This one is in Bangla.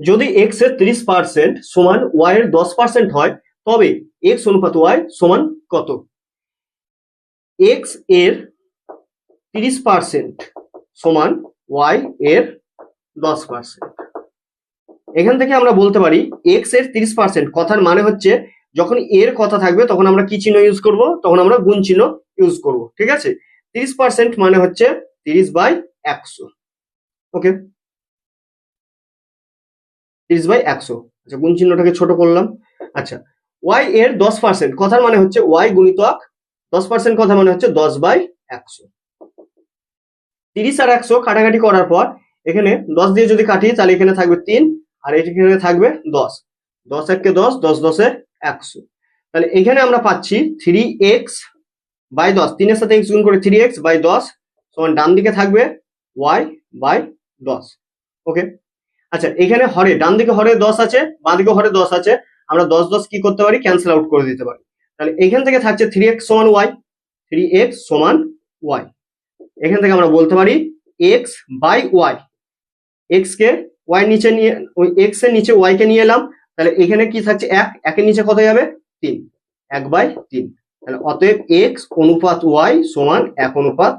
যদি এক্স এর 30% সমান ওয়াই এর 10% হয় তবে এক্স অনুপাত ওয়াই সমান কত? এক্স এর 30% সমান ওয়াই এর 10%। এখান থেকে আমরা বলতে পারি এক্স এর 30%, কথার মানে হচ্ছে যখন এর কথা থাকবে তখন আমরা কি চিহ্ন ইউজ করব? তখন আমরা গুণ চিহ্ন ইউজ করব, ঠিক আছে? 30% মানে হচ্ছে 30/100। ওকে, 30/100। আচ্ছা, গুণ চিহ্নটাকে ছোট করলাম। আচ্ছা, ওয়াই এর 10% কথার মানে হচ্ছে ওয়াই গুণিতক 10%, কথা মানে হচ্ছে 10/100। 30 আর 100 কাটাকাটি করার পর এখানে 10 দিয়ে যদি কাটি তাহলে এখানে থাকবে 3 আর এখানে থাকবে 10। 10 1 10, 10 10 100। তাহলে এখানে আমরা পাচ্ছি 3x/10, 3 এর সাথে x গুণ করে 3x/10 সমান ডান দিকে থাকবে y/10। ওকে, আচ্ছা এখানে হরে ডান দিকে হরে 10 আছে, বাঁ দিকে হরে 10 আছে, আমরা 10 10 কি করতে পারি? ক্যান্সেল আউট করে দিতে পারি। তাহলে এখান থেকে থাকছে 3x সমান y, 3x সমান y। এখান থেকে আমরা বলতে পারি x/y, x কে y নিচে নিয়ে ওই x এর নিচে y কে নিয়ে এলাম, তাহলে এখানে কি থাকছে 1, 1 এর নিচে কত যাবে? 3, 1/3। তাহলে অতএব x অনুপাত y সমান 1 অনুপাত